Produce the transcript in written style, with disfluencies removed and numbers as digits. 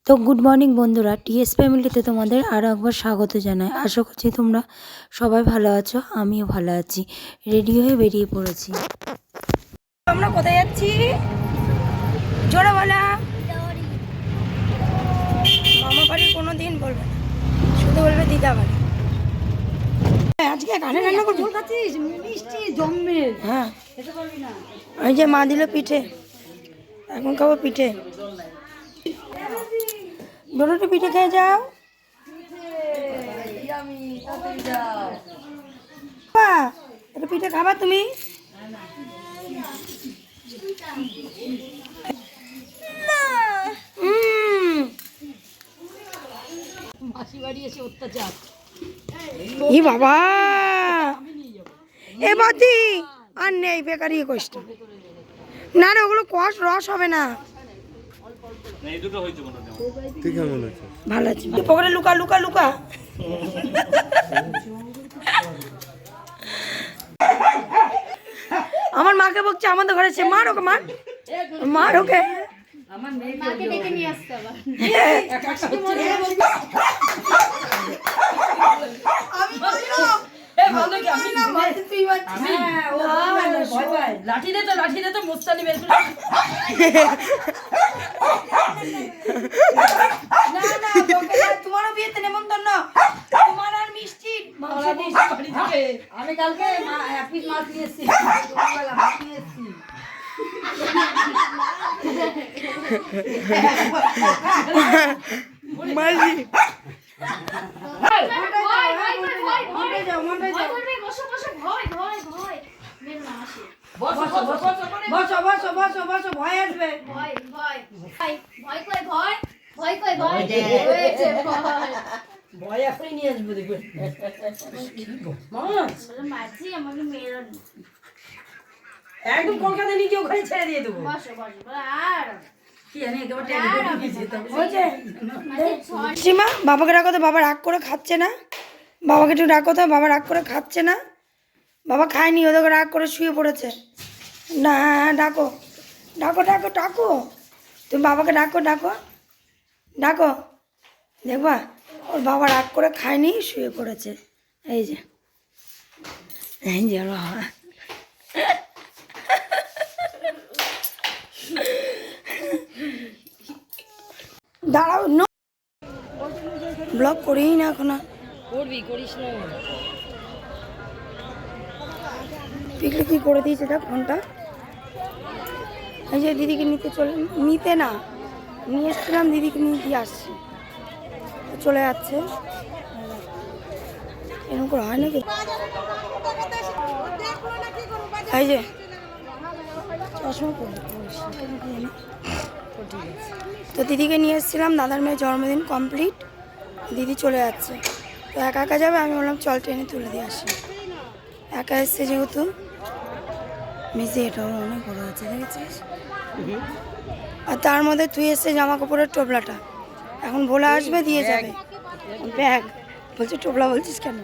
তো good morning বন্ধুরা, T S ফ্যামিলিতে তোমাদের আরও একবার স্বাগত জানাই। আশা করছি তোমরা সবাই ভালো আছো, আমিও ভালো আছি। রেডি হয়ে বেরিয়ে পড়েছি। আমরা কোথায় যাচ্ছি? জোরে বলা। মামা বাড়ি কোনো দিন বলবে না, শুধু বলবে দিদা বাড়ি। আজকে কানে রান্না করবো। মিষ্টি জম্মে। হ্যাঁ, ওই যে মা দিল পিঠে, এখন খাবো পিঠে। ডোনাটে পিঠে খেয়ে যাও। এটা পিঠে খাবা তুমি? ই বাবা, এ বাতি আর নেই, বেকারি কষ্ট। না না, ওগুলো কষ রস হবে না। ভালো আছে, পকেটে লুকা লুকা লুকা। আমার মাকে বকছে আমাদের ঘরে, সে মার ওকে, মার মার ওকে। লাঠি দে তো মোস্তানি বের করে। তোমারও বিয়েতে নেমন্তন্ন, তোমার আর মিষ্টি। আমি কালকে পিস মাছ নিয়ে এসেছি। মাঝি ভয় আসবে। ভয় এখনই নিয়ে আসবো, দেখবেন। একদম কলকাতা নিয়ে গিয়ে ওখানে ছেড়ে দিয়ে দেবো। সীমা, বাবাকে ডাকো তো, বাবা রাগ করে খাচ্ছে না। বাবাকে একটু ডাকো তো, বাবা রাগ করে খাচ্ছে না। বাবা খায়নি, ওদেরকে রাগ করে শুয়ে পড়েছে। না, ডাকো ডাকো ডাকো ডাকো, তুমি বাবাকে ডাকো ডাকো ডাকো। দেখবা, ওর বাবা রাগ করে খায়নি, শুয়ে পড়েছে। এই যে এই যে বাবা। দাঁড়াও, ব্লগ করেই না এখন। করিস না। পিকলে কি করে দিয়েছে দেখ ফোনটা। এই যে দিদিকে নিতে না নিয়ে এসছিলাম, দিদিকে নিয়ে দিয়ে আসছি, চলে যাচ্ছে। এরকম করে হয় নাকি? এই যে চশমা তো দিদিকে নিয়ে এসেছিলাম, দাদার মেয়ের জন্মদিন কমপ্লিট, দিদি চলে যাচ্ছে। তো একা একা যাবে, আমি বললাম চল ট্রেনে তুলে দিয়ে আসি। একা এসছে যেহেতু। মিশে এটাও অনেক বড় আছে, দেখেছিস? আর তার মধ্যে তুই এসছে জামা কাপড়ের টোপলাটা, এখন ভোলা আসবে দিয়ে যাবে। ব্যাগ বলছে, টোপলা বলছিস কেন?